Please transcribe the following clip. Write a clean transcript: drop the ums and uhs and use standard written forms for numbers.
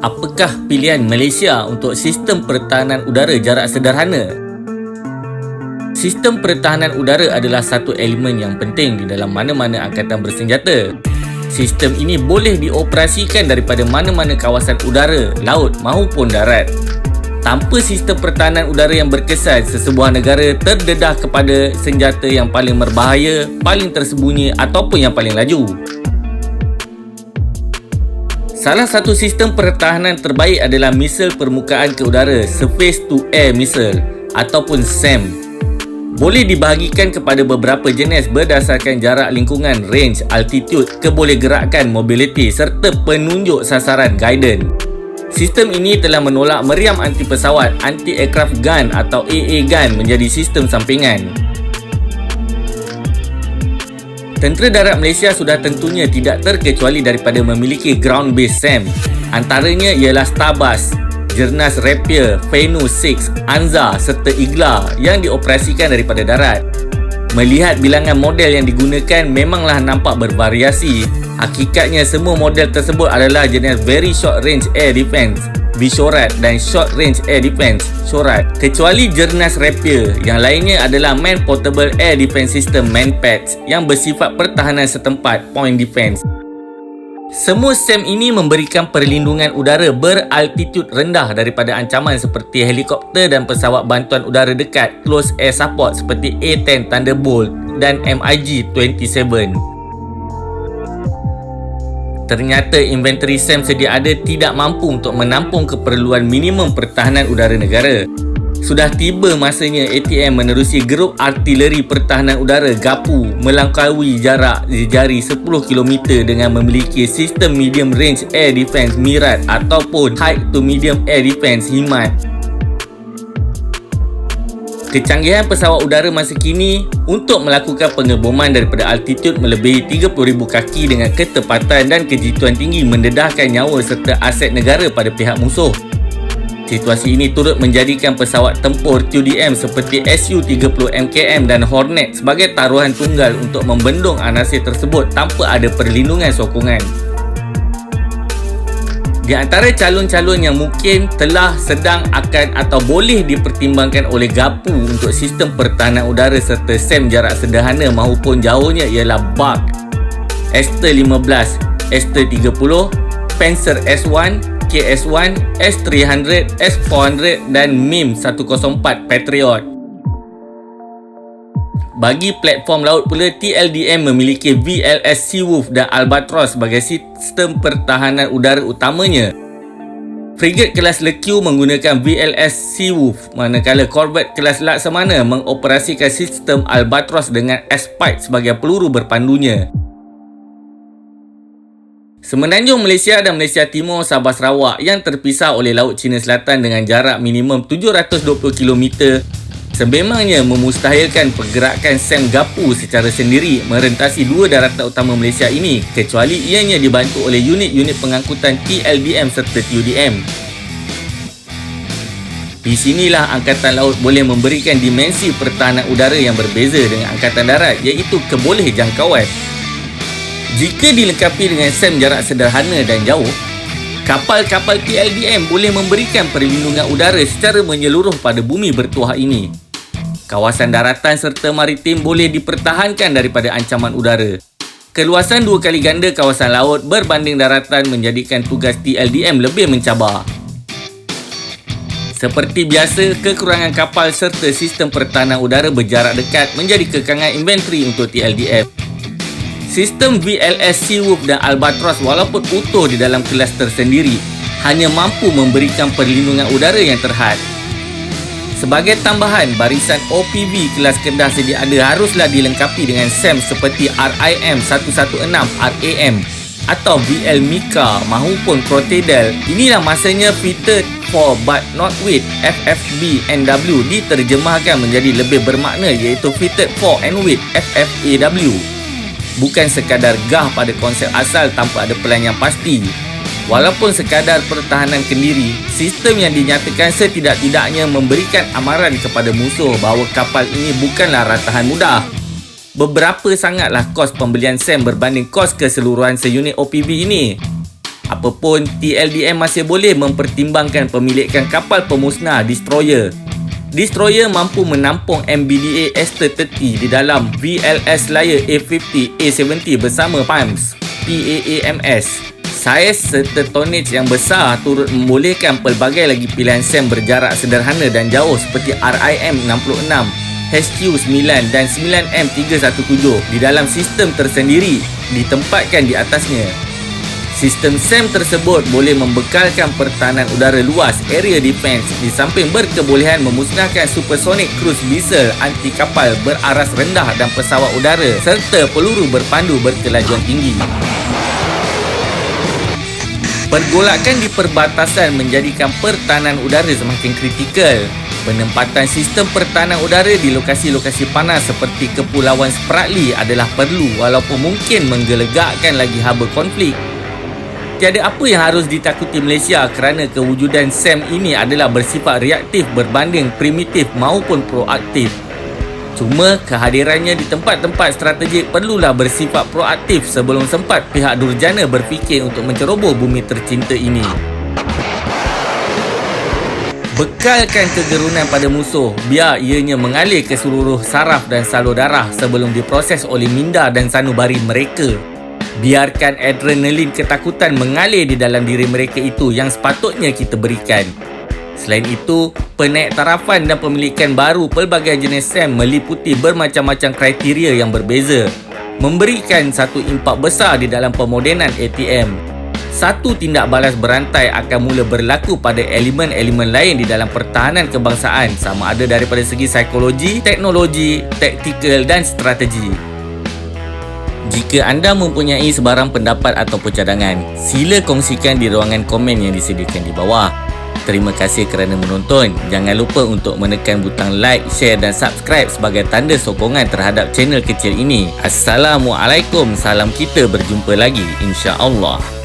Apakah pilihan Malaysia untuk sistem pertahanan udara jarak sederhana? Sistem pertahanan udara adalah satu elemen yang penting di dalam mana-mana angkatan bersenjata. Sistem ini boleh dioperasikan daripada mana-mana kawasan udara, laut maupun darat. Tanpa sistem pertahanan udara yang berkesan, sesebuah negara terdedah kepada senjata yang paling berbahaya, paling tersembunyi ataupun yang paling laju. Salah satu sistem pertahanan terbaik adalah misil permukaan ke udara, Surface to Air Missile ataupun SAM. Boleh dibahagikan kepada beberapa jenis berdasarkan jarak lingkungan, range, altitude, kebolehgerakan, mobility serta penunjuk sasaran, guidance. Sistem ini telah menolak meriam anti pesawat, anti-aircraft gun atau AA gun menjadi sistem sampingan. Tentera Darat Malaysia sudah tentunya tidak terkecuali daripada memiliki ground-based SAM. Antaranya ialah Starbus, Jernas Rapier, Venus 6, Anza serta Igla yang dioperasikan daripada darat. Melihat bilangan model yang digunakan memanglah nampak bervariasi. Hakikatnya semua model tersebut adalah jenis Very Short Range Air Defence, VSHORAD dan Short Range Air Defence, SHORAD. Kecuali Jernas Rapier, yang lainnya adalah Man Portable Air Defence System, MANPADS, yang bersifat pertahanan setempat, Point Defence. Semua SAM ini memberikan perlindungan udara beraltitude rendah daripada ancaman seperti helikopter dan pesawat bantuan udara dekat, Close Air Support seperti A-10 Thunderbolt dan MiG-27. Ternyata inventory SAM sedia ada tidak mampu untuk menampung keperluan minimum pertahanan udara negara. Sudah tiba masanya ATM menerusi Grup Artileri Pertahanan Udara GAPU melangkaui jarak jari 10 km dengan memiliki sistem Medium Range Air Defence MIRAD ataupun High to Medium Air Defence HIMAD. Kecanggihan pesawat udara masa kini untuk melakukan pengeboman daripada altitude melebihi 30,000 kaki dengan ketepatan dan kejituan tinggi mendedahkan nyawa serta aset negara pada pihak musuh. Situasi ini turut menjadikan pesawat tempur TUDM seperti Su-30 MKM dan Hornet sebagai taruhan tunggal untuk membendung anasir tersebut tanpa ada perlindungan sokongan. Di antara calon-calon yang mungkin telah, sedang, akan atau boleh dipertimbangkan oleh GAPU untuk sistem pertahanan udara serta SAM jarak sederhana maupun jauhnya ialah BARC, Aster 15, Aster 30, Panzer S1, KS1, S300, S400 dan MIM-104 Patriot. Bagi platform laut pula, TLDM memiliki VLS Seawolf dan Albatros sebagai sistem pertahanan udara utamanya. Frigate kelas LQ menggunakan VLS Seawolf, manakala korvet kelas Laksamana mengoperasikan sistem Albatros dengan Aspide sebagai peluru berpandunya. Semenanjung Malaysia dan Malaysia Timur, Sabah Sarawak yang terpisah oleh Laut Cina Selatan dengan jarak minimum 720 km sememangnya memustahilkan pergerakan SAM GAPU secara sendiri merentasi dua daratan utama Malaysia ini kecuali ianya dibantu oleh unit-unit pengangkutan TLDM serta TUDM. Di sinilah Angkatan Laut boleh memberikan dimensi pertahanan udara yang berbeza dengan Angkatan Darat, iaitu kebolehjangkauan. Jika dilengkapi dengan SAM jarak sederhana dan jauh, kapal-kapal TLDM boleh memberikan perlindungan udara secara menyeluruh pada bumi bertuah ini. Kawasan daratan serta maritim boleh dipertahankan daripada ancaman udara. Keluasan dua kali ganda kawasan laut berbanding daratan menjadikan tugas TLDM lebih mencabar. Seperti biasa, kekurangan kapal serta sistem pertahanan udara berjarak dekat menjadi kekangan inventory untuk TLDM. Sistem VLS Seawolf dan Albatros walaupun utuh di dalam kelas tersendiri, hanya mampu memberikan perlindungan udara yang terhad. Sebagai tambahan, barisan OPV kelas Kedah sedia ada haruslah dilengkapi dengan SAM seperti RIM 116 RAM atau VL Mika maupun Crotedal. Inilah masanya fitted for but not with FFB NW diterjemahkan menjadi lebih bermakna iaitu fitted for and with FFAW. Bukan sekadar gah pada konsep asal tanpa ada pelan yang pasti. Walaupun sekadar pertahanan kendiri, sistem yang dinyatakan setidak-tidaknya memberikan amaran kepada musuh bahawa kapal ini bukanlah ratahan mudah. Beberapa sangatlah kos pembelian SAM berbanding kos keseluruhan seunit OPV ini. Apapun, TLDM masih boleh mempertimbangkan pemilikan kapal pemusnah destroyer. Destroyer mampu menampung MBDA Aster-30 di dalam VLS Slayer A50 A70 bersama PAAMS. Saiz serta tonnage yang besar turut membolehkan pelbagai lagi pilihan SAM berjarak sederhana dan jauh seperti RIM-66, HQ-9 dan 9M317 di dalam sistem tersendiri ditempatkan di atasnya. Sistem SAM tersebut boleh membekalkan pertahanan udara luas area defense di samping berkebolehan memusnahkan supersonic cruise missile anti kapal beraras rendah dan pesawat udara serta peluru berpandu berkelajuan tinggi. Pergolakan di perbatasan menjadikan pertahanan udara semakin kritikal. Penempatan sistem pertahanan udara di lokasi-lokasi panas seperti Kepulauan Spratly adalah perlu walaupun mungkin menggelegakkan lagi haba konflik. Tiada apa yang harus ditakuti Malaysia kerana kewujudan SAM ini adalah bersifat reaktif berbanding primitif maupun proaktif. Cuma kehadirannya di tempat-tempat strategik perlulah bersifat proaktif sebelum sempat pihak durjana berfikir untuk menceroboh bumi tercinta ini. Bekalkan kegerunan pada musuh biar ianya mengalir ke seluruh saraf dan salur darah sebelum diproses oleh minda dan sanubari mereka. Biarkan adrenalin ketakutan mengalir di dalam diri mereka itu yang sepatutnya kita berikan. Selain itu, penaiktarafan dan pemilikan baru pelbagai jenis SAM meliputi bermacam-macam kriteria yang berbeza, memberikan satu impak besar di dalam pemodenan ATM. Satu tindak balas berantai akan mula berlaku pada elemen-elemen lain di dalam pertahanan kebangsaan sama ada daripada segi psikologi, teknologi, taktikal dan strategi. Jika anda mempunyai sebarang pendapat ataupun cadangan, sila kongsikan di ruangan komen yang disediakan di bawah. Terima kasih kerana menonton. Jangan lupa untuk menekan butang like, share dan subscribe sebagai tanda sokongan terhadap channel kecil ini. Assalamualaikum. Salam kita berjumpa lagi insya-Allah.